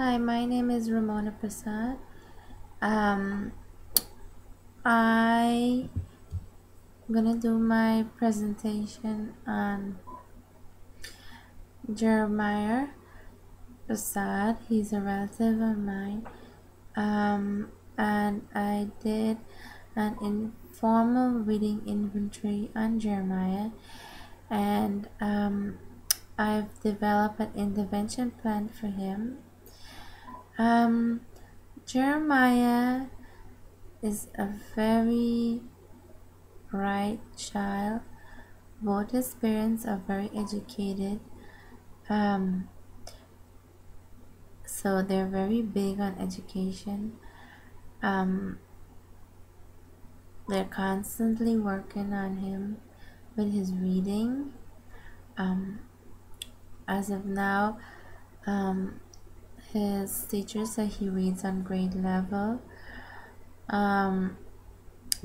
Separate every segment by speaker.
Speaker 1: Hi, my name is Ramona Prasad. Um, I'm gonna do my presentation on Jeremiah Prasad. He's a relative of mine. And I did an informal reading inventory on Jeremiah, and I've developed an intervention plan for him. Um, Jeremiah is a very bright child. Both his parents are very educated, um, so they're very big on education. Um, they're constantly working on him with his reading. Um, as of now, um, his teacher said he reads on grade level. Um,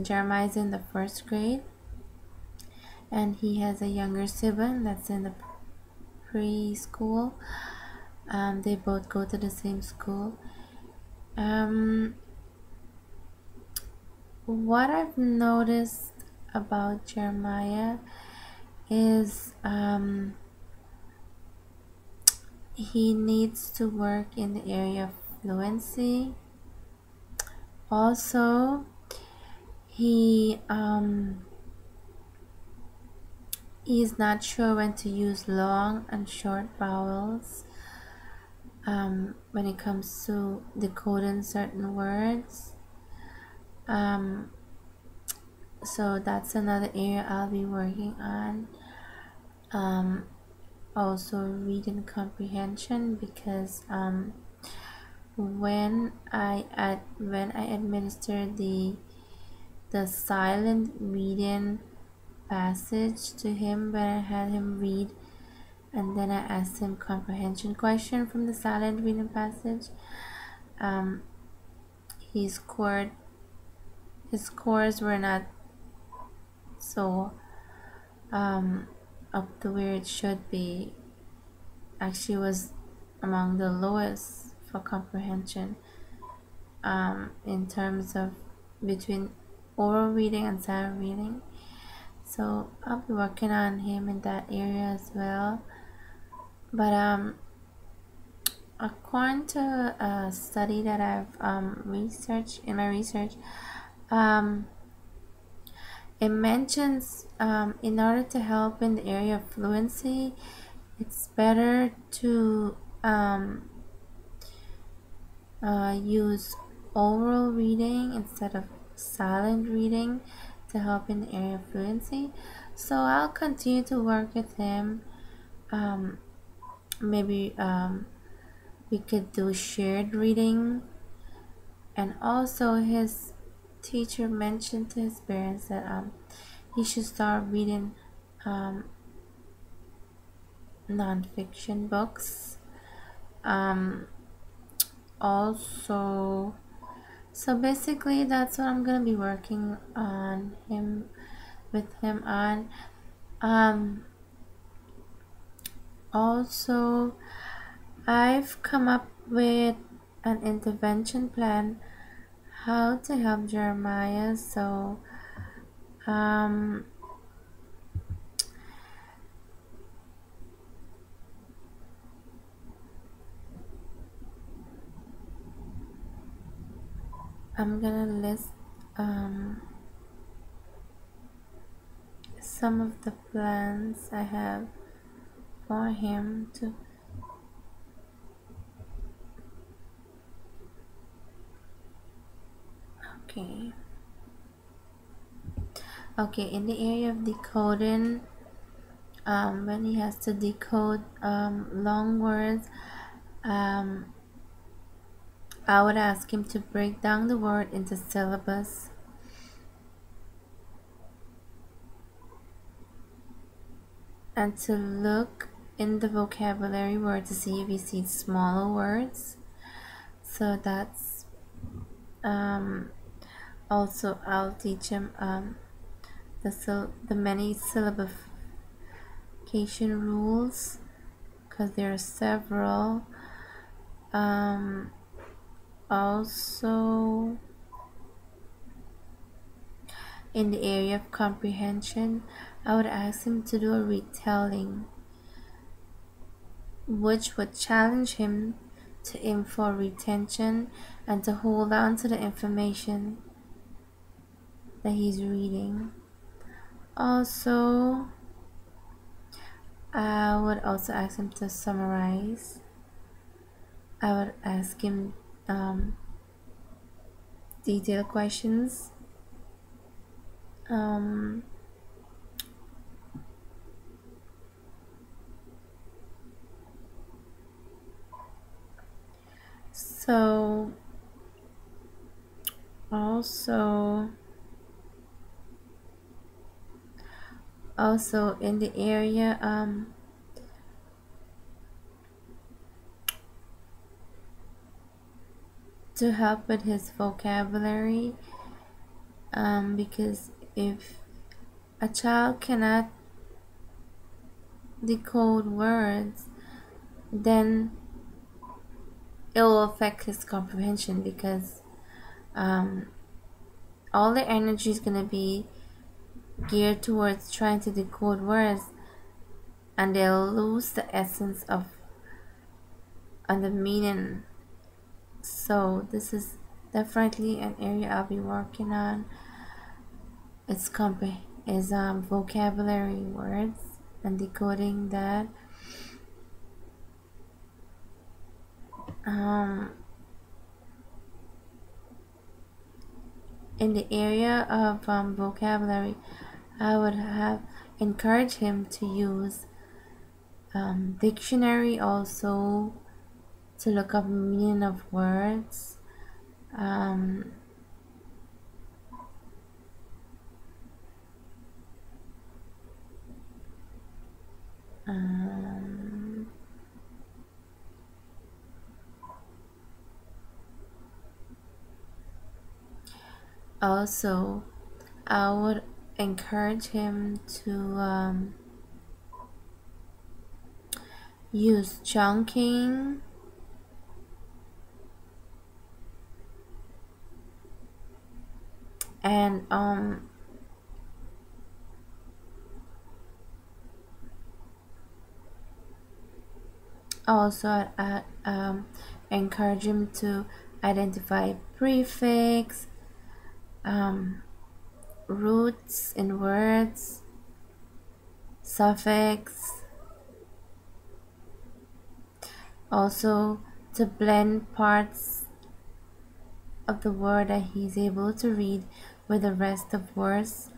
Speaker 1: Jeremiah's in the first grade, and he has a younger sibling that's in the preschool. They both go to the same school. What I've noticed about Jeremiah is he needs to work in the area of fluency. Also, he's not sure when to use long and short vowels when it comes to decoding certain words. So that's another area I'll be working on. Also reading comprehension, because when I administered the silent reading passage to him, when I had him read, and then I asked him comprehension question from the silent reading passage, um, he scored his scores were not so up to where it should be. Actually was among the lowest for comprehension, in terms of between oral reading and silent reading. So I'll be working on him in that area as well. But according to a study that I've researched in my research, um, it mentions in order to help in the area of fluency, it's better to use oral reading instead of silent reading to help in the area of fluency. So I'll continue to work with him. Maybe we could do shared reading. And also his teacher mentioned to his parents that he should start reading non-fiction books. Also, so basically that's what I'm gonna be working on him with him on. Also, I've come up with an intervention plan how to help Jeremiah. So I'm gonna list some of the plans I have for him to. Okay. Okay, in the area of decoding, when he has to decode long words, I would ask him to break down the word into syllables. And to look in the vocabulary word to see if he sees smaller words. So that's also I'll teach him the many syllabification rules, because there are several. Um, Also, in the area of comprehension, I would ask him to do a retelling, which would challenge him to aim for retention and to hold on to the information that he's reading. Also, I would also ask him to summarize. I would ask him detailed questions. Um, so also also in the area to help with his vocabulary, because if a child cannot decode words, then it will affect his comprehension, because um, all the energy is going to be geared towards trying to decode words, and they'll lose the essence of and the meaning. So this is definitely an area I'll be working on. It's vocabulary words and decoding that. Um, in the area of vocabulary, I would have encourage him to use dictionary also to look up meaning of words. Um, um, Also, I would encourage him to use chunking and also encourage him to identify prefix, roots in words, suffix, also to blend parts of the word that he's able to read with the rest of words.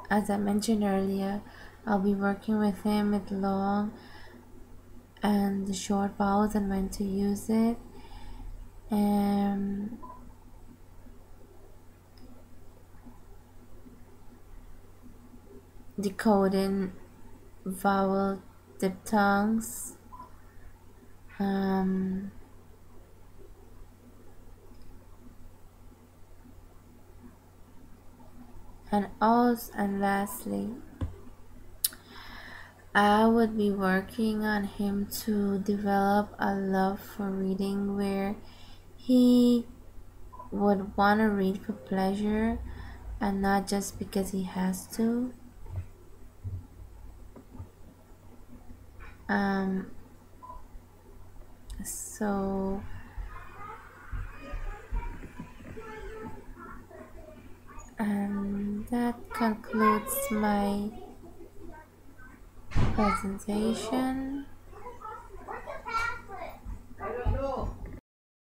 Speaker 1: As I mentioned earlier, I'll be working with him with long and the short vowels and when to use it, and decoding vowel diphthongs, and lastly, I would be working on him to develop a love for reading where he would want to read for pleasure and not just because he has to. Um, so and that concludes my presentation.